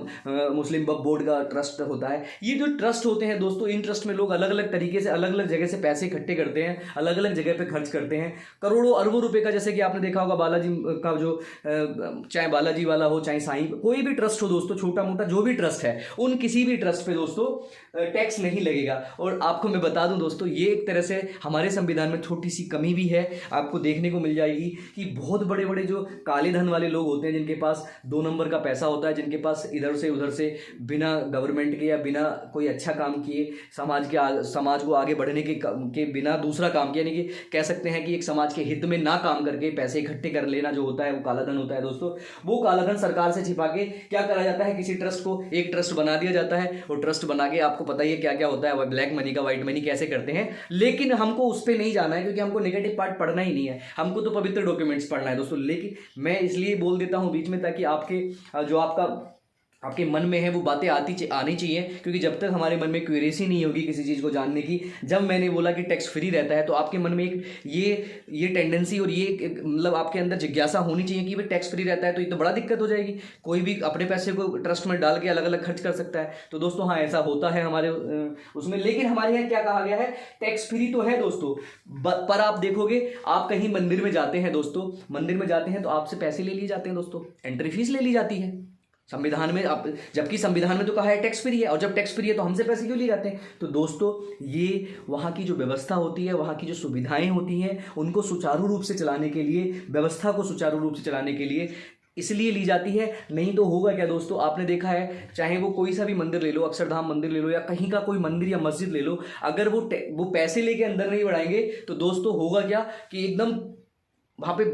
मुस्लिम वक्फ बोर्ड का ट्रस्ट होता है। ये जो ट्रस्ट होते हैं दोस्तों, इन ट्रस्ट में लोग अलग अलग तरीके से, अलग अलग जगह से पैसे इकट्ठे करते हैं, अलग अलग जगह पे खर्च करते हैं, करोड़ों अरबों रुपए का। जैसे कि आपने देखा होगा बालाजी का जो, चाहे बालाजी वाला हो, चाहे साईं, कोई भी ट्रस्ट हो दोस्तों, छोटा मोटा जो भी ट्रस्ट है, उन किसी भी ट्रस्ट पे दोस्तों टैक्स नहीं लगेगा। और आपको मैं बता दूं दोस्तों, ये एक तरह से हमारे संविधान में छोटी सी कमी भी है, आपको देखने को मिल जाएगी कि बहुत बड़े बड़े जो काले धन वाले लोग होते हैं, जिनके पास 2 नंबर का पैसा होता है, जिनके पास इधर से उधर से बिना गवर्नमेंट के या बिना कोई अच्छा काम किए, समाज को आगे बढ़ने के बिना दूसरा काम किया, यानी कि कह सकते हैं कि एक समाज के हित में ना काम करके पैसे इकट्ठे कर लेना जो होता है वो काला धन होता है दोस्तों। वो काला धन सरकार से छिपा के क्या करा जाता है, किसी ट्रस्ट को एक ट्रस्ट बना दिया जाता है, और ट्रस्ट बना के आपको पता ही है क्या क्या होता है, ब्लैक मनी का व्हाइट मनी कैसे करते हैं। लेकिन हमको उस पर नहीं जाना है, क्योंकि हमको नेगेटिव पार्ट पढ़ना ही नहीं है, हमको तो पवित्र डॉक्यूमेंट्स पढ़ना है दोस्तों। लेकिन मैं इसलिए बोल देता हूं बीच में, ताकि आपके मन में है वो बातें आनी चाहिए, क्योंकि जब तक हमारे मन में क्यूरियसी नहीं होगी किसी चीज़ को जानने की। जब मैंने बोला कि टैक्स फ्री रहता है, तो आपके मन में एक ये टेंडेंसी और ये मतलब आपके अंदर जिज्ञासा होनी चाहिए कि भाई टैक्स फ्री रहता है तो ये तो बड़ा दिक्कत हो जाएगी, कोई भी अपने पैसे को ट्रस्ट में डाल के अलग अलग खर्च कर सकता है। तो दोस्तों हाँ, ऐसा होता है हमारे उसमें। लेकिन हमारे यहाँ क्या कहा गया है, टैक्स फ्री तो है दोस्तों, पर आप देखोगे, आप कहीं मंदिर में जाते हैं दोस्तों, मंदिर में जाते हैं तो आपसे पैसे ले लिए जाते हैं दोस्तों, एंट्री फीस ले ली जाती है संविधान में। आप जबकि संविधान में तो कहा है टैक्स फ्री है, और जब टैक्स फ्री है तो हमसे पैसे क्यों लिए जाते हैं। तो दोस्तों ये वहाँ की जो व्यवस्था होती है, वहाँ की जो सुविधाएं होती हैं, उनको सुचारू रूप से चलाने के लिए, व्यवस्था को सुचारू रूप से चलाने के लिए इसलिए ली जाती है। नहीं तो होगा क्या दोस्तों, आपने देखा है, चाहे वो कोई सा भी मंदिर ले लो, अक्षरधाम मंदिर ले लो या कहीं का कोई मंदिर या मस्जिद ले लो, अगर वो पैसे लेके अंदर नहीं बढ़ाएंगे तो दोस्तों होगा क्या कि एकदम वहाँ पे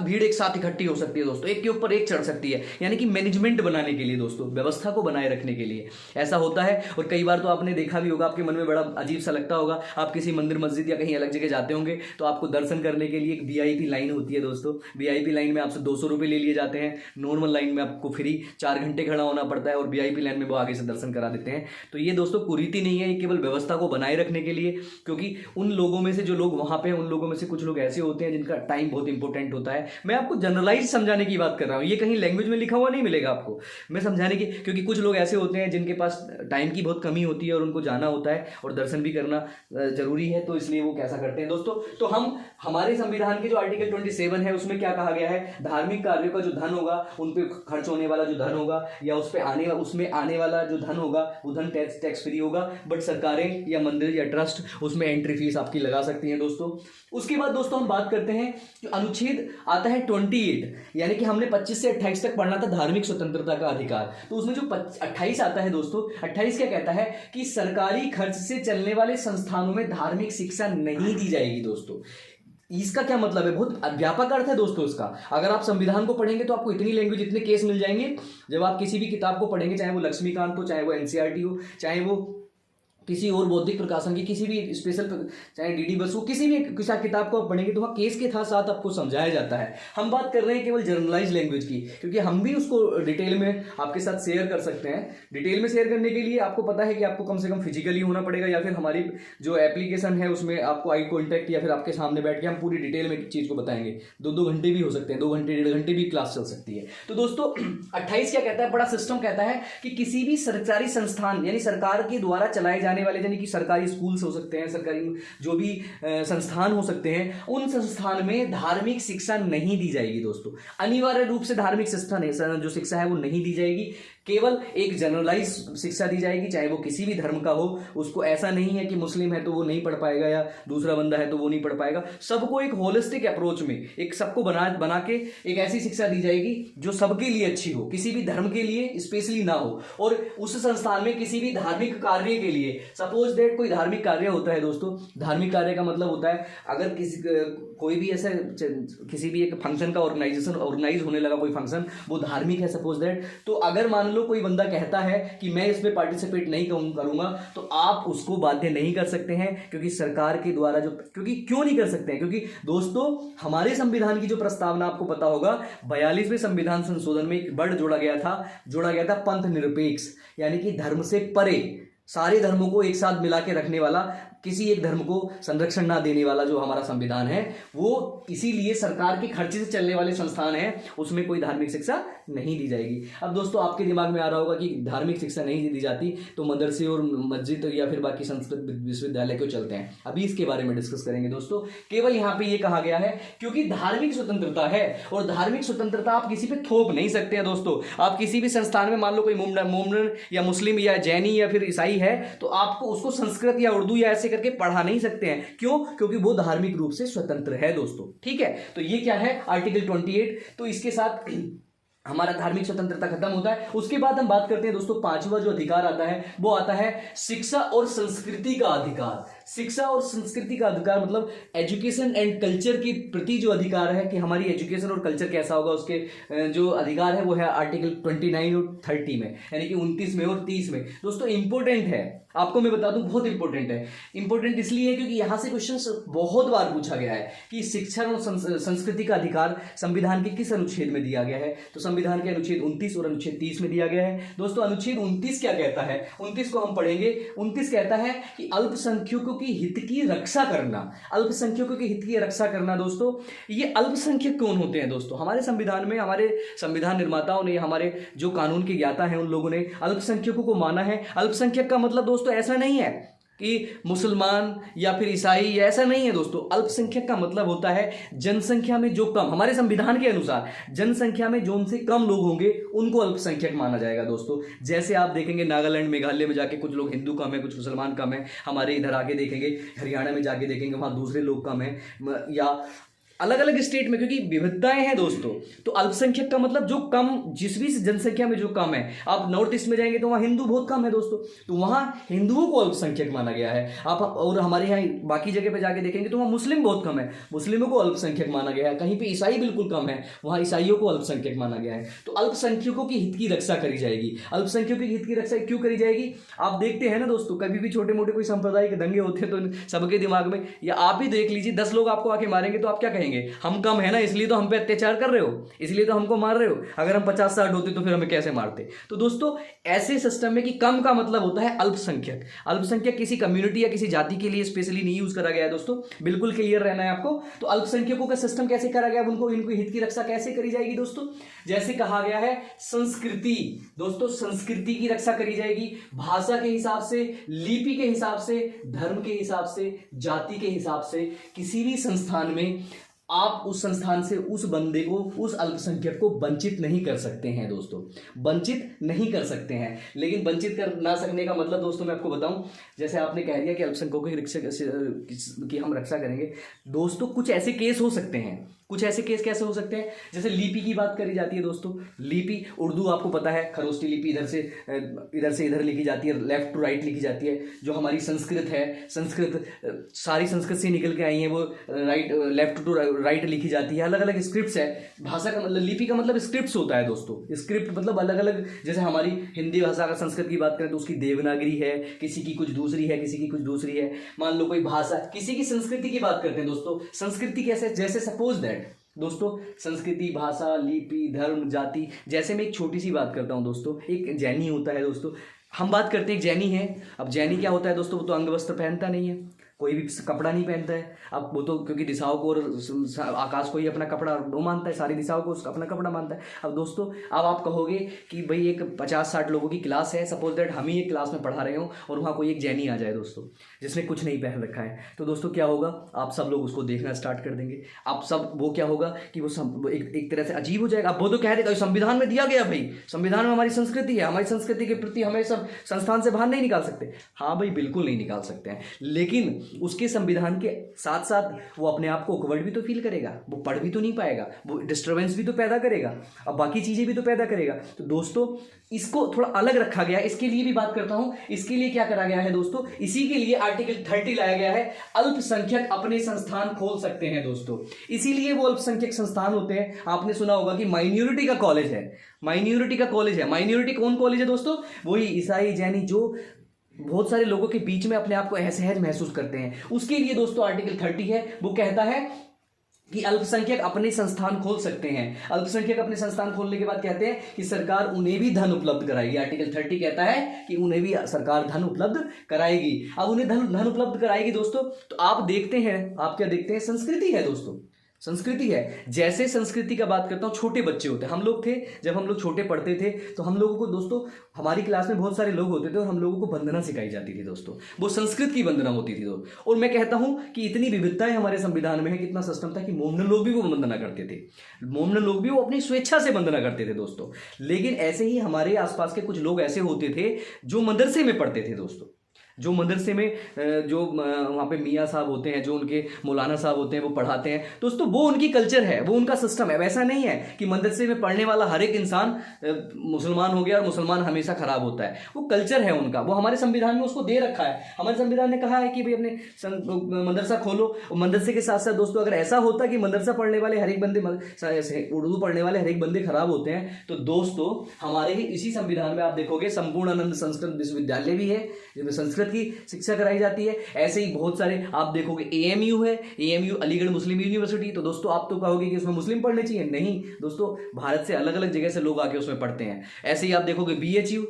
भीड़ एक साथ इकट्ठी हो सकती है दोस्तों, एक के ऊपर एक चढ़ सकती है, यानी कि मैनेजमेंट बनाने के लिए दोस्तों, व्यवस्था को बनाए रखने के लिए ऐसा होता है। और कई बार तो आपने देखा भी होगा, आपके मन में बड़ा अजीब सा लगता होगा, आप किसी मंदिर मस्जिद या कहीं अलग जगह जाते होंगे तो आपको दर्शन करने के लिए एक VIP लाइन होती है दोस्तों। VIP लाइन में आपसे 200 रुपये ले लिए जाते हैं, नॉर्मल लाइन में आपको फ्री 4 घंटे खड़ा होना पड़ता है, और VIP लाइन में वो आगे से दर्शन करा देते हैं। तो ये दोस्तों कुरीति नहीं है, ये केवल व्यवस्था को बनाए रखने के लिए, क्योंकि उन लोगों में से जो लोग वहाँ पे हैं, उन लोगों में से कुछ लोग ऐसे होते हैं जिनका टाइम बहुत इंपॉर्टेंट होता है। मैं आपको जनरलाइज समझाने की बात कर रहा हूं, ये कहीं लैंग्वेज में लिखा हुआ नहीं मिलेगा आपको, मैं समझाने की, क्योंकि कुछ लोग ऐसे होते हैं जिनके पास टाइम की बहुत कमी होती है और उनको जाना होता है और दर्शन भी करना जरूरी है, तो इसलिए वो कैसा करते हैं दोस्तों। तो हमारे संविधान के जो आर्टिकल 27 है उसमें क्या कहा गया है, धार्मिक कार्यों का जो धन होगा, उन पे खर्च होने वाला जो धन होगा या उसमें आने वाला जो धन होगा वो धन टैक्स फ्री होगा। बट सरकारें या मंदिर या ट्रस्ट उसमें एंट्री फीस आपकी लगा सकती हैं दोस्तों। उसके बाद दोस्तों हम बात करते हैं जो अनुच्छेद आता है 28, यानी कि हमने 25 से 28 तक पढ़ना था धार्मिक स्वतंत्रता का अधिकार। तो उसमें जो 28 आता है दोस्तों, 28 क्या कहता है कि सरकारी खर्च से चलने वाले संस्थानों में धार्मिक शिक्षा नहीं दी जाएगी दोस्तों। इसका क्या मतलब है, बहुत व्यापक अर्थ है दोस्तों इसका। अगर आप संविधान को पढ़ेंगे तो आपको इतनी लैंग्वेज, इतने केस मिल जाएंगे। जब आप किसी भी किताब को पढ़ेंगे, चाहे वो लक्ष्मीकांत हो, चाहे वो NCERT हो, चाहे वो किसी और बौद्धिक प्रकाशन की किसी भी स्पेशल, चाहे DD बसु, किसी किताब को आप पढ़ेंगे तो वहाँ केस के साथ आपको समझाया जाता है। हम बात कर रहे हैं केवल जनरलाइज लैंग्वेज की, क्योंकि हम भी उसको डिटेल में आपके साथ शेयर कर सकते हैं। डिटेल में शेयर करने के लिए आपको पता है कि आपको कम से कम फिजिकली होना पड़ेगा, या फिर हमारी जो एप्लीकेशन है उसमें आपको आई कॉन्टैक्ट, या फिर आपके सामने बैठ के हम पूरी डिटेल में चीज़ को बताएंगे। 2 घंटे भी हो सकते हैं, 2 घंटे 1.5 घंटे भी क्लास चल सकती है। तो दोस्तों 28 क्या कहता है, बड़ा सिस्टम कहता है कि किसी भी सरकारी संस्थान, यानी सरकार के द्वारा चलाए जाने वाले, यानी कि सरकारी स्कूल्स हो सकते हैं, सरकारी जो भी संस्थान हो सकते हैं, उन संस्थान में धार्मिक शिक्षा नहीं दी जाएगी दोस्तों। अनिवार्य रूप से धार्मिक जो शिक्षा है वो नहीं दी जाएगी, केवल एक जनरलाइज शिक्षा दी जाएगी, चाहे वो किसी भी धर्म का हो। उसको ऐसा नहीं है कि मुस्लिम है तो वो नहीं पढ़ पाएगा या दूसरा बंदा है तो वो नहीं पढ़ पाएगा। सबको एक होलिस्टिक अप्रोच में, एक सबको बना के एक ऐसी शिक्षा दी जाएगी जो सबके लिए अच्छी हो, किसी भी धर्म के लिए स्पेशली ना हो। और उस संस्थान में किसी भी धार्मिक कार्य के लिए, सपोज दैट कोई धार्मिक कार्य होता है दोस्तों, धार्मिक कार्य का मतलब होता है अगर कोई भी ऐसा किसी भी एक फंक्शन का ऑर्गेनाइज होने लगा कोई फंक्शन, वो धार्मिक है सपोज दैट, तो अगर मान लो कोई बंदा कहता है कि मैं इसमें पार्टिसिपेट नहीं करूंगा, तो आप उसको बाध्य नहीं कर सकते हैं, क्योंकि सरकार के द्वारा क्यों नहीं कर सकते हैं, क्योंकि दोस्तों हमारे संविधान की जो प्रस्तावना आपको पता होगा, 42वें संविधान संशोधन में एक वर्ड जोड़ा गया था पंथ निरपेक्ष, यानी कि धर्म से परे, सारे धर्मों को एक साथ मिला के रखने वाला, किसी एक धर्म को संरक्षण ना देने वाला जो हमारा संविधान है, वो इसीलिए सरकार के खर्चे से चलने वाले संस्थान हैं, उसमें कोई धार्मिक शिक्षा नहीं दी जाएगी। अब दोस्तों आपके दिमाग में आ रहा होगा कि धार्मिक शिक्षा नहीं दी जाती तो मदरसे और मस्जिद या फिर बाकी संस्कृत विश्वविद्यालय क्यों चलते हैं, अभी इसके बारे में डिस्कस करेंगे दोस्तों। केवल यहाँ पे ये कहा गया है क्योंकि धार्मिक स्वतंत्रता है, और धार्मिक स्वतंत्रता आप किसी पे थोप नहीं सकते हैं दोस्तों। आप किसी भी संस्थान में मान लो कोई मोमडन या मुस्लिम या जैनी या फिर ईसाई है, तो आपको उसको संस्कृत या उर्दू या ऐसे करके पढ़ा नहीं सकते हैं। क्यों? क्योंकि वो धार्मिक रूप से स्वतंत्र है दोस्तों। ठीक है, तो ये क्या है आर्टिकल 28। तो इसके साथ हमारा धार्मिक स्वतंत्रता खत्म होता है। उसके बाद हम बात करते हैं दोस्तों, पांचवा जो अधिकार आता है वो आता है शिक्षा और संस्कृति का अधिकार। शिक्षा और संस्कृति का अधिकार मतलब एजुकेशन एंड कल्चर के प्रति जो अधिकार है कि हमारी एजुकेशन और कल्चर कैसा होगा, उसके जो अधिकार है वो है आर्टिकल 29 और 30 में, यानी कि 29 में और 30 में। दोस्तों इंपॉर्टेंट है, आपको मैं बता दूं बहुत इंपॉर्टेंट है। इंपॉर्टेंट इसलिए है क्योंकि यहां से क्वेश्चन बहुत बार पूछा गया है कि शिक्षा और संस्कृति का अधिकार संविधान के किस अनुच्छेद में दिया गया है। तो संविधान के अनुच्छेद 29 और अनुच्छेद 30 में दिया गया है। दोस्तों अनुच्छेद 29 क्या कहता है, 29 को हम पढ़ेंगे। 29 कहता है कि अल्पसंख्यकों की हित की रक्षा करना। अल्पसंख्यकों के हित की रक्षा करना। दोस्तों ये अल्पसंख्यक कौन होते हैं दोस्तों? हमारे संविधान में, हमारे संविधान निर्माताओं ने, हमारे जो कानून के ज्ञाता हैं उन लोगों ने अल्पसंख्यकों को माना है। अल्पसंख्यक का मतलब दोस्तों ऐसा नहीं है कि मुसलमान या फिर ईसाई, ऐसा नहीं है दोस्तों। अल्पसंख्यक का मतलब होता है जनसंख्या में जो कम, हमारे संविधान के अनुसार जनसंख्या में जो उनसे कम लोग होंगे उनको अल्पसंख्यक माना जाएगा दोस्तों। जैसे आप देखेंगे नागालैंड, मेघालय में जाके कुछ लोग हिंदू कम है, कुछ मुसलमान कम है। हमारे इधर आके देखेंगे, हरियाणा में जाके देखेंगे वहाँ दूसरे लोग कम है, या अलग अलग स्टेट में, क्योंकि विविधताएं हैं दोस्तों। तो अल्पसंख्यक का मतलब जो कम, जिस भी जनसंख्या में जो कम है। आप नॉर्थ ईस्ट में जाएंगे तो वहाँ हिंदू बहुत कम है दोस्तों, तो वहाँ हिंदुओं को अल्पसंख्यक माना गया है। आप और हमारे यहाँ बाकी जगह पे जाके देखेंगे तो वहाँ मुस्लिम बहुत कम है, मुस्लिमों को अल्पसंख्यक माना गया है। कहीं पे ईसाई बिल्कुल कम है, वहाँ ईसाइयों को अल्पसंख्यक माना गया है। तो अल्पसंख्यकों की हित की रक्षा करी जाएगी। अल्पसंख्यकों की हित की रक्षा क्यों करी जाएगी? आप देखते हैं ना दोस्तों, कभी भी छोटे मोटे कोई सांप्रदायिक दंगे होते हैं तो सबके दिमाग में, या आप ही देख लीजिए 10 लोग आपको आके मारेंगे तो आप क्या कहेंगे? हम कम है ना, इसलिए तो हम पे अत्याचार कर रहे हो, इसलिए तो हमको मार रहे हो। अगर हम 50-60 होते तो फिर हमें कैसे मारते? तो दोस्तों ऐसे सिस्टम में कि कम का मतलब होता है अल्पसंख्यक। अल्पसंख्यक किसी कम्युनिटी या किसी जाति के लिए स्पेशली नहीं यूज करा गया है दोस्तों, बिल्कुल क्लियर रहना है आपको। तो अल्पसंख्यकों का सिस्टम कैसे करा गया, उनको इनकी हित की रक्षा कैसे करी जाएगी दोस्तों? जैसे कहा गया है संस्कृति, दोस्तों संस्कृति की रक्षा करी जाएगी। भाषा के हिसाब से, लिपि के हिसाब से, धर्म के हिसाब से, जाति के हिसाब से किसी भी संस्थान में आप उस संस्थान से उस बंदे को, उस अल्पसंख्यक को वंचित नहीं कर सकते हैं दोस्तों, वंचित नहीं कर सकते हैं। लेकिन वंचित कर ना सकने का मतलब दोस्तों मैं आपको बताऊं, जैसे आपने कह दिया कि अल्पसंख्यकों की हम रक्षा करेंगे दोस्तों, कुछ ऐसे केस हो सकते हैं। कुछ ऐसे केस कैसे हो सकते हैं? जैसे लिपि की बात करी जाती है दोस्तों। लिपि, उर्दू आपको पता है, खरोष्टी लिपि इधर से इधर लिखी जाती है, लेफ्ट टू राइट लिखी जाती है। जो हमारी संस्कृत है, संस्कृत सारी संस्कृत से निकल के आई है, वो लेफ्ट टू राइट लिखी जाती है। अलग अलग स्क्रिप्ट्स है। भाषा का मतलब, लिपि का मतलब स्क्रिप्ट्स होता है दोस्तों। स्क्रिप्ट मतलब अलग अलग, जैसे हमारी हिंदी भाषा का संस्कृत की बात करें तो उसकी देवनागरी है, किसी की कुछ दूसरी है, किसी की कुछ दूसरी है। मान लो कोई भाषा, किसी की संस्कृति की बात करते हैं दोस्तों। संस्कृति कैसे? जैसे सपोज दैट दोस्तों, संस्कृति, भाषा, लिपि, धर्म, जाति। जैसे मैं एक छोटी सी बात करता हूं दोस्तों, एक जैनी होता है दोस्तों, हम बात करते हैं एक जैनी है। अब जैनी क्या होता है दोस्तों? वो तो अंग वस्त्र पहनता नहीं है, कोई भी कपड़ा नहीं पहनता है। अब वो तो क्योंकि दिशाओं को और आकाश को ही अपना कपड़ा वो मानता है, सारी दिशाओं को उसका अपना कपड़ा मानता है। अब दोस्तों अब आप कहोगे कि भाई एक 50-60 लोगों की क्लास है, सपोज दैट हम ही एक क्लास में पढ़ा रहे हो और वहाँ कोई एक जैनी आ जाए दोस्तों, जिसने कुछ नहीं पहन रखा है, तो दोस्तों क्या होगा? आप सब लोग उसको देखना स्टार्ट कर देंगे। आप सब, वो क्या होगा कि वो सब एक तरह से अजीब हो जाएगा। अब वो तो कह देगा संविधान में दिया गया, भाई संविधान में हमारी संस्कृति है, हमारी संस्कृति के प्रति हमें सब संस्थान से बाहर नहीं निकाल सकते। हाँ भाई बिल्कुल नहीं निकाल सकते हैं, लेकिन उसके संविधान के साथ साथ वो अपने आप को ऑकवर्ड भी तो फील करेगा, वो पढ़ भी तो नहीं पाएगा, वो डिस्टर्बेंस भी तो पैदा करेगा, अब बाकी चीजें भी तो पैदा करेगा। तो दोस्तों इसको थोड़ा अलग रखा गया है, इसके लिए भी बात करता हूं। इसके लिए क्या करा गया है दोस्तों? इसी के लिए आर्टिकल 30 लाया गया है, अल्पसंख्यक अपने संस्थान खोल सकते हैं दोस्तों। इसीलिए वो अल्पसंख्यक संस्थान होते हैं। आपने सुना होगा कि माइनॉरिटी का कॉलेज है, माइनॉरिटी का कॉलेज है। माइनॉरिटी कौन कॉलेज है दोस्तों? वही ईसाई, जैनी, जो बहुत सारे लोगों के बीच में अपने आप को असहज महसूस करते हैं। उसके लिए दोस्तों आर्टिकल 30 है, वो कहता है कि अल्पसंख्यक अपने संस्थान खोल सकते हैं। अल्पसंख्यक अपने संस्थान खोलने के बाद कहते हैं कि सरकार उन्हें भी धन उपलब्ध कराएगी। आर्टिकल 30 कहता है कि उन्हें भी सरकार धन उपलब्ध कराएगी। अब उन्हें धन उपलब्ध कराएगी दोस्तों, तो आप देखते हैं, आप क्या देखते हैं? संस्कृति है दोस्तों, संस्कृति है। जैसे संस्कृति का बात करता हूँ, छोटे बच्चे होते हैं, हम लोग थे, जब हम लोग छोटे पढ़ते थे तो हम लोगों को दोस्तों, हमारी क्लास में बहुत सारे लोग होते थे और हम लोगों को वंदना सिखाई जाती थी दोस्तों, वो संस्कृत की वंदना होती थी। और मैं कहता हूं कि इतनी विविधताएं हमारे संविधान में है, कितना सिस्टम था कि मोमडन लोग भी वो वंदना करते थे, मोमडन लोग भी वो अपनी स्वेच्छा से वंदना करते थे दोस्तों। लेकिन ऐसे ही हमारे आसपास के कुछ लोग ऐसे होते थे जो मदरसे में पढ़ते थे दोस्तों, जो मदरसे में जो वहाँ पे मियाँ साहब होते हैं, जो उनके मौलाना साहब होते हैं, वो पढ़ाते हैं दोस्तों, वो उनकी कल्चर है, वो उनका सिस्टम है। वैसा नहीं है कि मदरसे में पढ़ने वाला हर एक इंसान मुसलमान हो गया और मुसलमान हमेशा खराब होता है। वो कल्चर है उनका, वो हमारे संविधान में उसको दे रखा है। हमारे संविधान ने कहा है कि भाई अपने मदरसा खोलो। और मदरसे के साथ साथ दोस्तों अगर ऐसा होता कि मदरसा पढ़ने वाले हर एक बंदे, उर्दू पढ़ने वाले हर एक बंदे खराब होते हैं, तो दोस्तों हमारे ही इसी संविधान में आप देखोगे संपूर्णानंद संस्कृत विश्वविद्यालय भी है जिसमें संस्कृत की शिक्षा कराई जाती है। ऐसे ही बहुत सारे आप देखोगे, एएमयू है, एएमयू अलीगढ़ मुस्लिम यूनिवर्सिटी। तो दोस्तों आप तो कहोगे कि उसमें मुस्लिम पढ़ने चाहिए, नहीं दोस्तों, भारत से अलग अलग जगह से लोग आके उसमें पढ़ते हैं। ऐसे ही आप देखोगे बीएचयू,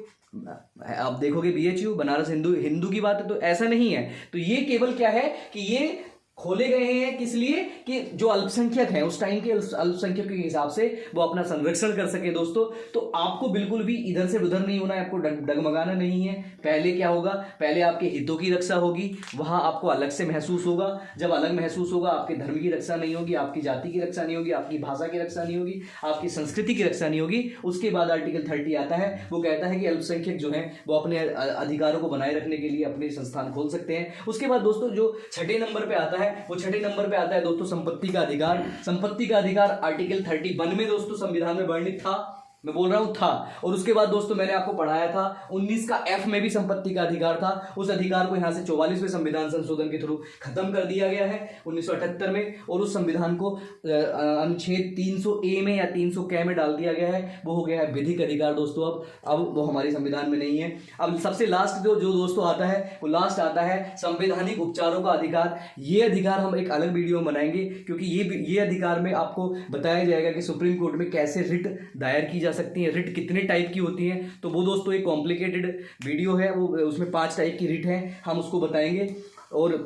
आप देखोगे बीएचयू बनारस हिंदू की बात है, तो ऐसा नहीं है। तो ये केवल क्या है कि ये खोले गए हैं किस लिए कि जो अल्पसंख्यक हैं उस टाइम के अल्पसंख्यक के हिसाब से वो अपना संरक्षण कर सके दोस्तों। तो आपको बिल्कुल भी इधर से उधर नहीं होना है, आपको डगमगाना नहीं है। पहले क्या होगा, पहले आपके हितों की रक्षा होगी, वहां आपको अलग से महसूस होगा। जब अलग महसूस होगा, आपके धर्म की रक्षा नहीं होगी, आपकी जाति की रक्षा नहीं होगी, आपकी भाषा की रक्षा नहीं होगी, आपकी संस्कृति की रक्षा नहीं होगी। उसके बाद आर्टिकल 30 आता है, वो कहता है कि अल्पसंख्यक जो है वो अपने अधिकारों को बनाए रखने के लिए अपने संस्थान खोल सकते हैं। उसके बाद दोस्तों जो छठे नंबर पे आता है, वो छठे नंबर पे आता है दोस्तों संपत्ति का अधिकार। संपत्ति का अधिकार आर्टिकल 31 में दोस्तों संविधान में वर्णित था, मैं बोल रहा हूं था। और उसके बाद दोस्तों मैंने आपको पढ़ाया था 19 का F में भी संपत्ति का अधिकार था। उस अधिकार को यहां से 44वें संविधान संशोधन के थ्रू खत्म कर दिया गया है 1978 में, और उस संविधान को अनुच्छेद 300A में या 300K में डाल दिया गया है। वो हो गया है विधिक अधिकार दोस्तों। अब वो हमारे संविधान में नहीं है। अब सबसे लास्ट जो दोस्तों आता है, वो लास्ट आता है संवैधानिक उपचारों का अधिकार। ये अधिकार हम एक अलग वीडियो में बनाएंगे, क्योंकि ये अधिकार में आपको बताया जाएगा कि सुप्रीम कोर्ट में कैसे रिट दायर की जा सकती है, रिट कितने टाइप की होती है। तो वो दोस्तों एक कॉम्प्लिकेटेड वीडियो है, वो उसमें 5 टाइप की रिट है, हम उसको बताएंगे। और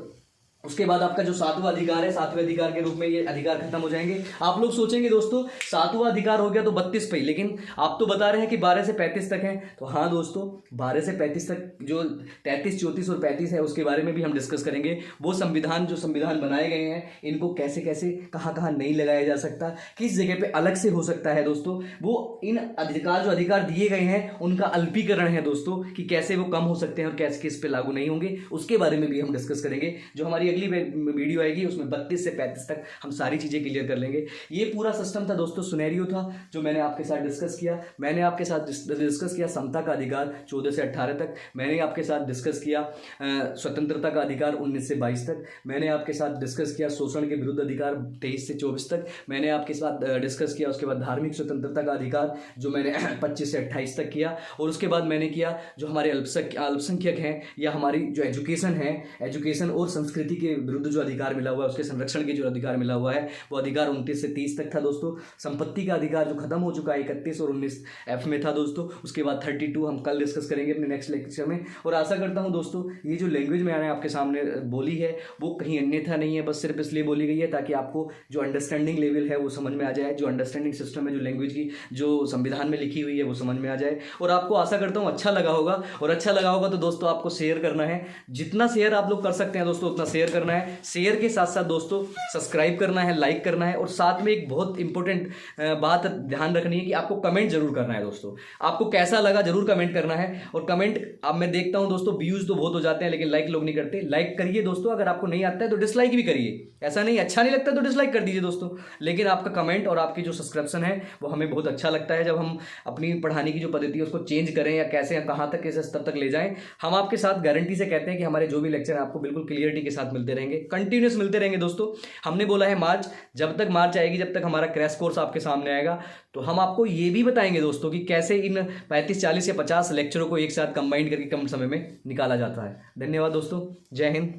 उसके बाद आपका जो 7वां अधिकार है, 7वें अधिकार के रूप में ये अधिकार खत्म हो जाएंगे। आप लोग सोचेंगे दोस्तों 7वां अधिकार हो गया तो 32 पे, लेकिन आप तो बता रहे हैं कि 12 से 35 तक है। तो हाँ दोस्तों, 12 से 35 तक जो 33, 34 और 35 है, उसके बारे में भी हम डिस्कस करेंगे। वो जो संविधान बनाए गए हैं, इनको कैसे कैसे कहाँ कहाँ नहीं लगाया जा सकता, किस जगह पे अलग से हो सकता है दोस्तों। वो इन जो अधिकार दिए गए हैं उनका अल्पीकरण है दोस्तों, कि कैसे वो कम हो सकते हैं और कैसे किस पे लागू नहीं होंगे, उसके बारे में भी हम डिस्कस करेंगे। जो हमारी अगली वीडियो आएगी उसमें 32 से 35 तक हम सारी चीजें क्लियर कर लेंगे। ये पूरा सिस्टम था दोस्तों, सिनेरियो था जो मैंने आपके साथ डिस्कस किया। मैंने आपके साथ डिस्कस किया समता का अधिकार 14 से 18 तक। मैंने आपके साथ डिस्कस किया स्वतंत्रता का अधिकार 19 से 22 तक। मैंने आपके साथ डिस्कस किया शोषण के विरुद्ध अधिकार 23 से 24 तक। मैंने आपके साथ डिस्कस किया उसके बाद धार्मिक स्वतंत्रता का अधिकार, जो मैंने 25 से 28 तक किया। और उसके बाद मैंने किया जो हमारे अल्पसंख्यक हैं या हमारी जो एजुकेशन और संस्कृति के विरुद्ध जो अधिकार मिला हुआ है, उसके संरक्षण के जो अधिकार मिला हुआ है, वो अधिकार 29 से 30 तक था दोस्तों। संपत्ति का अधिकार जो खत्म हो चुका है 31 और 19 F में था दोस्तों। उसके बाद 32 हम कल डिस्कस करेंगे अपने नेक्स्ट लेक्चर में। और आशा करता हूं दोस्तों ये जो लैंग्वेज मैंने आपके सामने बोली है वो कहीं अन्यथा नहीं है, बस सिर्फ इसलिए बोली गई है ताकि आपको जो अंडरस्टैंडिंग लेवल है वो समझ में आ जाए, जो अंडरस्टैंडिंग सिस्टम है जो लैंग्वेज की जो संविधान में लिखी हुई है वो समझ में आ जाए। और आपको आशा करता हूँ अच्छा लगा होगा, और अच्छा लगा होगा तो दोस्तों आपको शेयर करना है। जितना शेयर आप लोग कर सकते हैं दोस्तों उतना शेयर करना है। शेयर के साथ साथ दोस्तों सब्सक्राइब करना है, लाइक करना है, और साथ में एक बहुत इंपॉर्टेंट बात ध्यान रखनी है कि आपको कमेंट जरूर करना है दोस्तों। आपको कैसा लगा जरूर कमेंट करना है। और कमेंट अब मैं देखता हूं दोस्तों व्यूज तो बहुत हो जाते हैं लेकिन लाइक लोग नहीं करते। लाइक करिए दोस्तों, अगर आपको नहीं आता है तो डिसलाइक भी करिए, ऐसा नहीं अच्छा नहीं लगता तो डिसलाइक कर दीजिए दोस्तों। लेकिन आपका कमेंट और आपकी जो सब्सक्रिप्शन है वो हमें बहुत अच्छा लगता है, जब हम अपनी पढ़ाने की जो पद्धति है उसको चेंज करें या कैसे या कहाँ तक किस स्तर तक ले जाएं। हम आपके साथ गारंटी से कहते हैं कि हमारे जो भी लेक्चर हैं आपको बिल्कुल क्लियरिटी के साथ मिलते रहेंगे, कंटिन्यूस मिलते रहेंगे दोस्तों। हमने बोला है मार्च, जब तक मार्च आएगी, जब तक हमारा क्रैश कोर्स आपके सामने आएगा, तो हम आपको ये भी बताएंगे दोस्तों कि कैसे इन 35, 40 या 50 लेक्चरों को एक साथ कंबाइन करके कम समय में निकाला जाता है। धन्यवाद दोस्तों, जय हिंद।